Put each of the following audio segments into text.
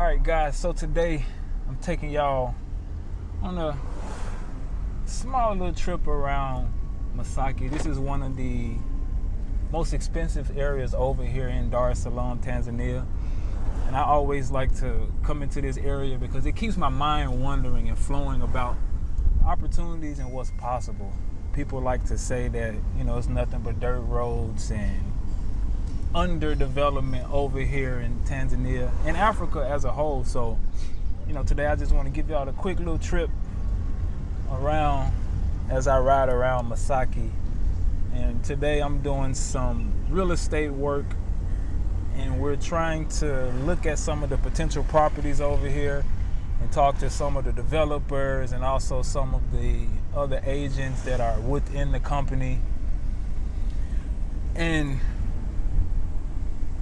Alright guys, so today I'm taking y'all on a small little trip around Masaki. This is one of the most expensive areas over here in Dar es Salaam, Tanzania. And I always like to come into this area because it keeps my mind wandering and flowing about opportunities and what's possible. People like to say that, it's nothing but dirt roads and underdevelopment over here in Tanzania and Africa as a whole. So, today I just want to give y'all a quick little trip around as I ride around Masaki. And today I'm doing some real estate work, and we're trying to look at some of the potential properties over here and talk to some of the developers and also some of the other agents that are within the company. And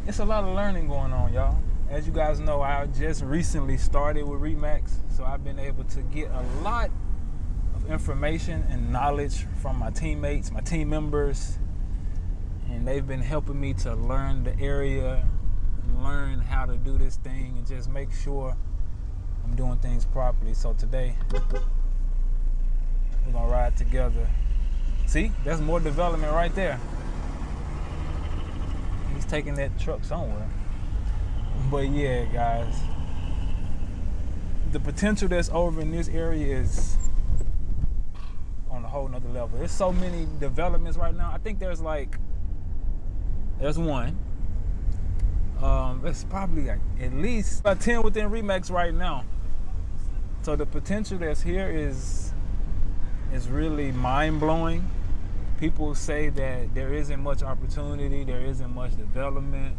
it's a lot of learning going on, y'all. As you guys know, I just recently started with Remax, so I've been able to get a lot of information and knowledge from my teammates, my team members, and they've been helping me to learn the area, learn how to do this thing, and just make sure I'm doing things properly. So today, we're gonna ride together. See, that's more development right there. He's taking that truck somewhere. But yeah, guys, the potential that's over in this area is on a whole nother level. There's so many developments right now. I think there's one. There's probably at least about 10 within Remax right now. So the potential that's here is really mind-blowing. People say that there isn't much opportunity, there isn't much development,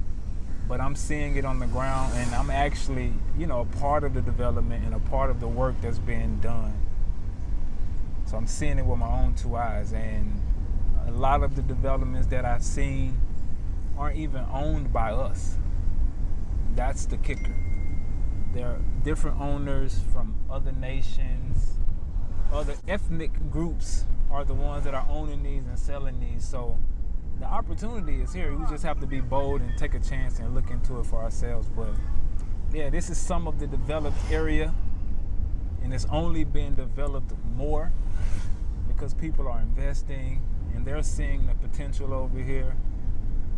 but I'm seeing it on the ground, and I'm actually, a part of the development and a part of the work that's being done. So I'm seeing it with my own two eyes, and a lot of the developments that I've seen aren't even owned by us. That's the kicker. There are different owners from other nations, other ethnic groups are the ones that are owning these and selling these. So the opportunity is here. We just have to be bold and take a chance and look into it for ourselves. But yeah, this is some of the developed area, and it's only being developed more because people are investing and they're seeing the potential over here.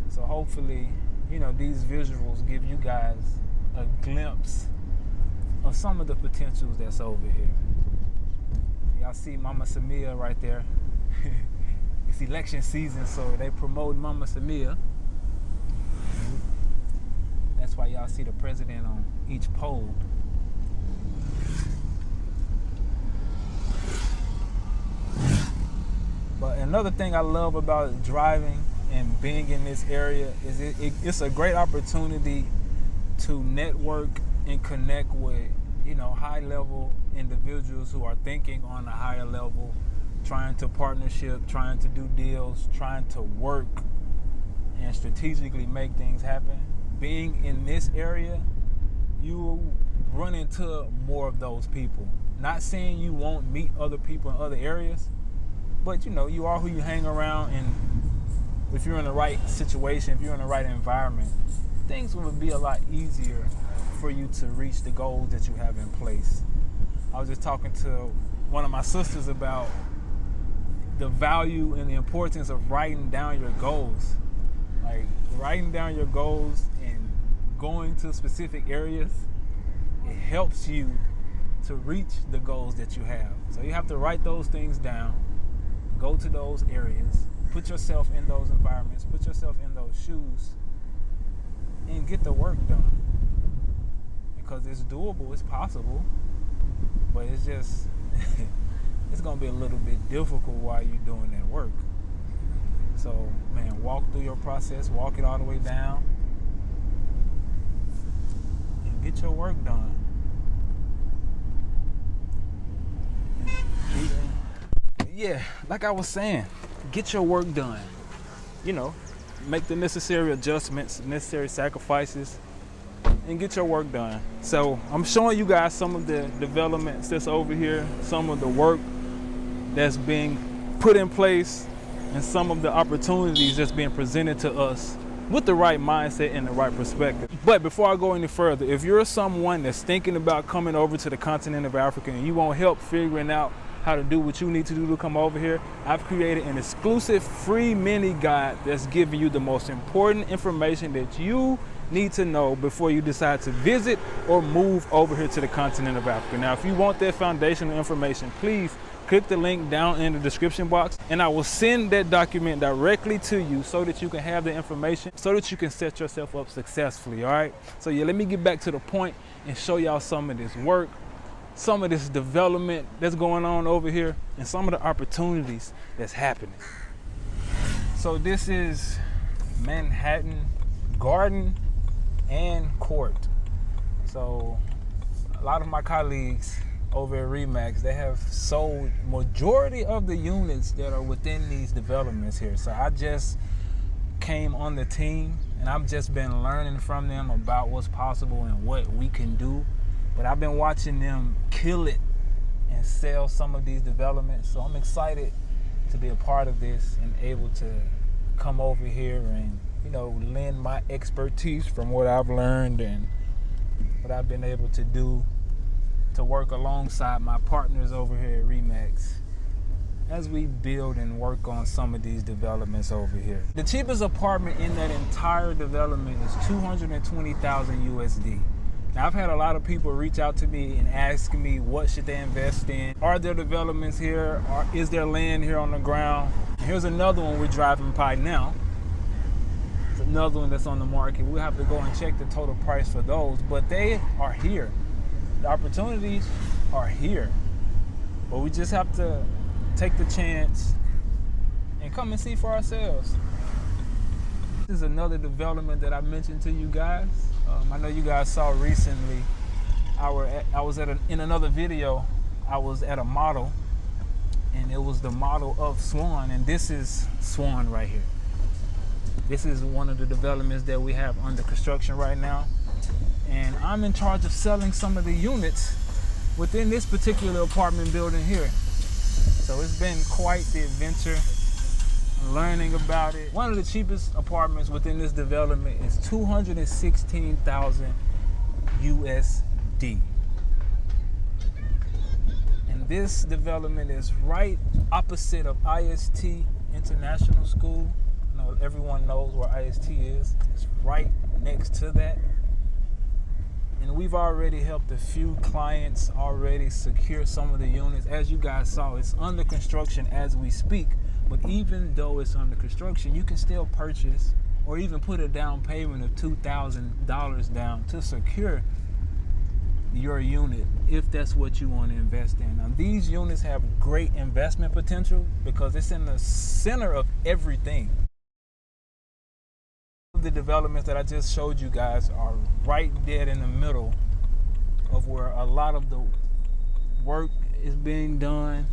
So hopefully, these visuals give you guys a glimpse of some of the potentials that's over here. Y'all see Mama Samia right there. It's election season, so they promote Mama Samia. That's why y'all see the president on each pole. But another thing I love about driving and being in this area is it's a great opportunity to network and connect with high-level individuals who are thinking on a higher level, trying to partnership, trying to do deals, trying to work and strategically make things happen. Being in this area, you run into more of those people. Not saying you won't meet other people in other areas, but you are who you hang around, and if you're in the right situation, if you're in the right environment, things will be a lot easier for you to reach the goals that you have in place. I was just talking to one of my sisters about the value and the importance of writing down your goals. Like writing down your goals and going to specific areas, it helps you to reach the goals that you have. So you have to write those things down, go to those areas, put yourself in those environments, put yourself in those shoes, and get the work done. Because it's doable, it's possible, but it's just, it's gonna be a little bit difficult while you're doing that work. So, man, walk through your process, walk it all the way down, and get your work done. Yeah, like I was saying, get your work done. Make the necessary adjustments, necessary sacrifices, and get your work done. So I'm showing you guys some of the developments that's over here, some of the work that's being put in place, and some of the opportunities that's being presented to us with the right mindset and the right perspective. But before I go any further, if you're someone that's thinking about coming over to the continent of Africa and you want help figuring out how to do what you need to do to come over here, I've created an exclusive free mini guide that's giving you the most important information that you need to know before you decide to visit or move over here to the continent of Africa. Now, if you want that foundational information, please click the link down in the description box and I will send that document directly to you so that you can have the information, so that you can set yourself up successfully, all right? So yeah, let me get back to the point and show y'all some of this work, some of this development that's going on over here, and some of the opportunities that's happening. So this is Manhattan Garden and Court. So a lot of my colleagues over at Remax, they have sold majority of the units that are within these developments here. So I just came on the team and I've just been learning from them about what's possible and what we can do. But I've been watching them kill it and sell some of these developments. So I'm excited to be a part of this and able to come over here and, you know, lend my expertise from what I've learned and what I've been able to do to work alongside my partners over here at Remax as we build and work on some of these developments over here. The cheapest apartment in that entire development is 220,000 USD. Now, I've had a lot of people reach out to me and ask me what should they invest in. Are there developments here? Or is there land here on the ground? Here's another one we're driving by now. It's another one that's on the market. We'll have to go and check the total price for those, but they are here. The opportunities are here, but we just have to take the chance and come and see for ourselves. This is another development that I mentioned to you guys. I know you guys saw recently, I was in another video, I was at a model, and it was the model of Swan, and this is Swan right here. This is one of the developments that we have under construction right now. And I'm in charge of selling some of the units within this particular apartment building here. So it's been quite the adventure, learning about it. One of the cheapest apartments within this development is 216,000 USD. And this development is right opposite of IST International School. I know everyone knows where IST is. It's right next to that. And we've already helped a few clients already secure some of the units. As you guys saw, it's under construction as we speak. But even though it's under construction, you can still purchase or even put a down payment of $2,000 down to secure your unit if that's what you want to invest in. Now, these units have great investment potential because it's in the center of everything. The developments that I just showed you guys are right dead in the middle of where a lot of the work is being done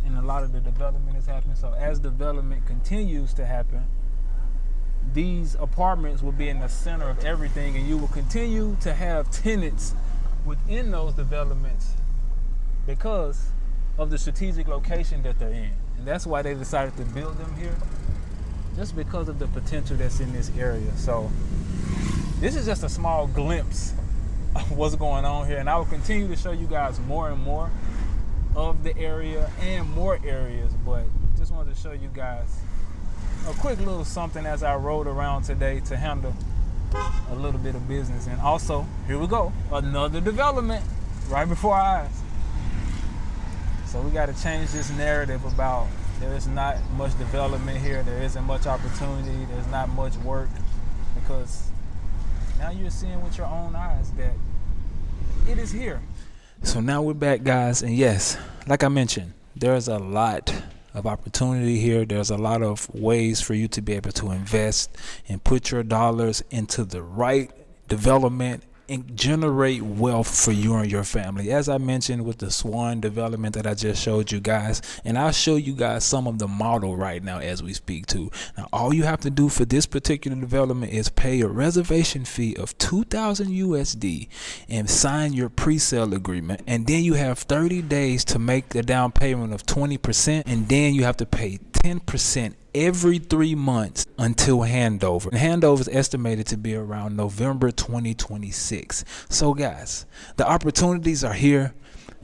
and a lot of the development is happening. So as development continues to happen, these apartments will be in the center of everything, and you will continue to have tenants within those developments because of the strategic location that they're in. And that's why they decided to build them here, just because of the potential that's in this area. So this is just a small glimpse of what's going on here, and I will continue to show you guys more and more of the area and more areas, but just wanted to show you guys a quick little something as I rode around today to handle a little bit of business. And also, here we go, another development right before our eyes. So we got to change this narrative about there is not much development here, there isn't much opportunity, there's not much work, because now you're seeing with your own eyes that it is here. So now we're back, guys, and yes, like I mentioned, there's a lot of opportunity here. There's a lot of ways for you to be able to invest and put your dollars into the right development and generate wealth for you and your family, as I mentioned with the Swan development that I just showed you guys. And I'll show you guys some of the model right now as we speak too. Now, all you have to do for this particular development is pay a reservation fee of 2,000 USD and sign your pre-sale agreement, and then you have 30 days to make the down payment of 20%, and then you have to pay 10% every 3 months until handover. And handover is estimated to be around November 2026. So guys, the opportunities are here.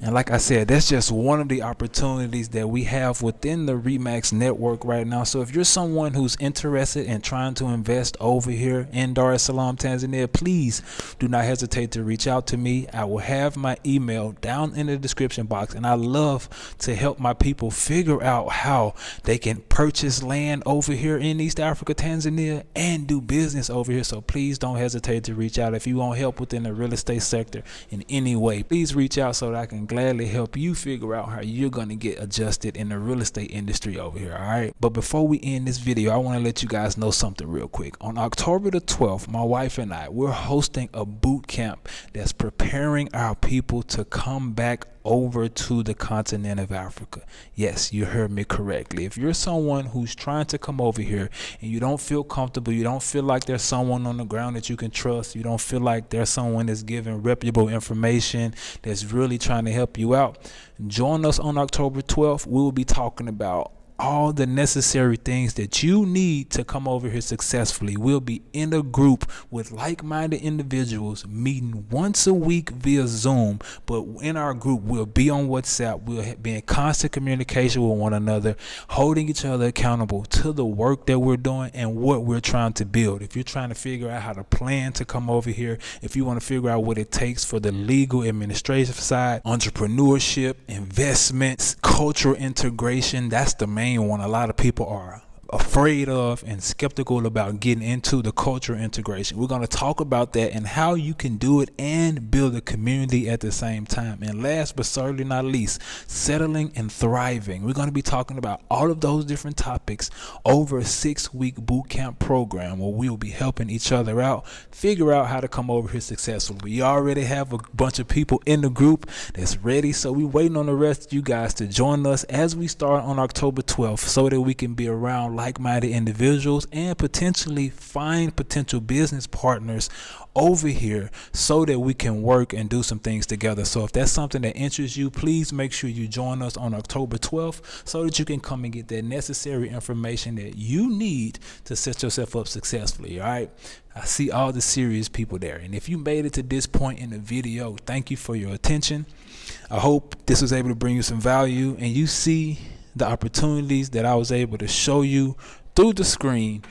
And like I said, that's just one of the opportunities that we have within the Remax network right now. So if you're someone who's interested in trying to invest over here in Dar es Salaam, Tanzania, please do not hesitate to reach out to me. I will have my email down in the description box, and I love to help my people figure out how they can purchase land over here in East Africa, Tanzania, and do business over here. So please don't hesitate to reach out. If you want help within the real estate sector in any way, please reach out so that I can gladly help you figure out how you're going to get adjusted in the real estate industry over here. All right, but before we end this video, I want to let you guys know something real quick. On October the 12th, my wife and I, we're hosting a boot camp that's preparing our people to come back over to the continent of Africa. Yes, you heard me correctly. If you're someone who's trying to come over here and you don't feel comfortable, you don't feel like there's someone on the ground that you can trust, you don't feel like there's someone that's giving reputable information, that's really trying to help you out, join us on October 12th. We will be talking about all the necessary things that you need to come over here successfully. We'll be in a group with like-minded individuals meeting once a week via Zoom, but in our group we'll be on WhatsApp. We'll be in constant communication with one another, holding each other accountable to the work that we're doing and what we're trying to build. If you're trying to figure out how to plan to come over here, if you want to figure out what it takes for the legal administrative side, entrepreneurship, investments, cultural integration, that's the main one a lot of people are afraid of and skeptical about getting into, the cultural integration. We're going to talk about that and how you can do it and build a community at the same time. And last but certainly not least, settling and thriving. We're going to be talking about all of those different topics over a 6-week boot camp program where we will be helping each other out, figure out how to come over here successfully. We already have a bunch of people in the group that's ready, so we're waiting on the rest of you guys to join us as we start on October 12th so that we can be around like-minded individuals and potentially find potential business partners over here so that we can work and do some things together. So if that's something that interests you, please make sure you join us on October 12th so that you can come and get that necessary information that you need to set yourself up successfully. All right, I see all the serious people there, and if you made it to this point in the video, thank you for your attention. I hope this was able to bring you some value and you see the opportunities that I was able to show you through the screen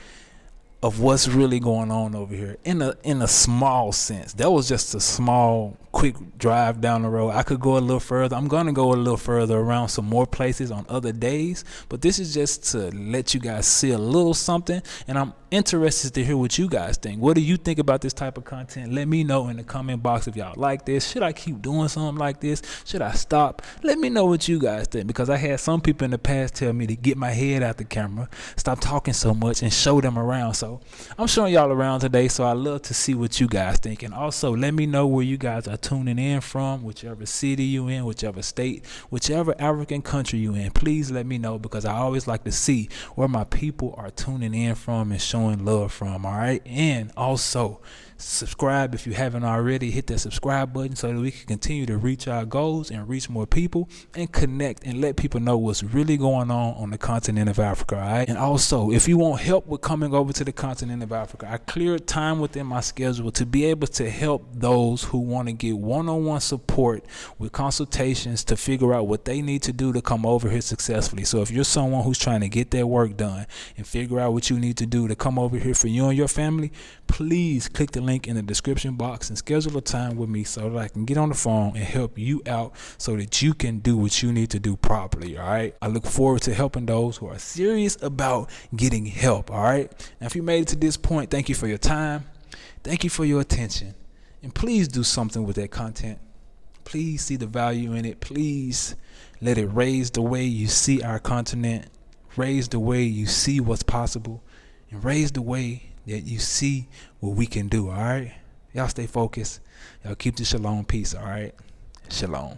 of what's really going on over here in a small sense. That was just a small quick drive down the road. I could go a little further. I'm gonna go a little further around some more places on other days, but this is just to let you guys see a little something, and I'm interested to hear what you guys think. What do you think about this type of content? Let me know in the comment box if y'all like this. Should I keep doing something like this? Should I stop? Let me know what you guys think, because I had some people in the past tell me to get my head out the camera, stop talking so much, and show them around. So I'm showing y'all around today, so I love to see what you guys think. And also let me know where you guys are tuning in from, whichever city you in, whichever state, whichever African country you in. Please let me know, because I always like to see where my people are tuning in from and showing love from. All right, and also subscribe if you haven't already. Hit that subscribe button so that we can continue to reach our goals and reach more people and connect and let people know what's really going on the continent of Africa. All right, and also if you want help with coming over to the continent of Africa, I cleared time within my schedule to be able to help those who want to get one-on-one support with consultations to figure out what they need to do to come over here successfully. So if you're someone who's trying to get their work done and figure out what you need to do to come over here for you and your family, please click the link in the description box and schedule a time with me so that I can get on the phone and help you out so that you can do what you need to do properly. All right, I look forward to helping those who are serious about getting help. All right, now if you made it to this point, thank you for your time, thank you for your attention, and please do something with that content. Please see the value in it. Please let it raise the way you see our continent, raise the way you see what's possible, and raise the way that you see what we can do. All right, y'all stay focused. Y'all keep the shalom peace. All right, shalom.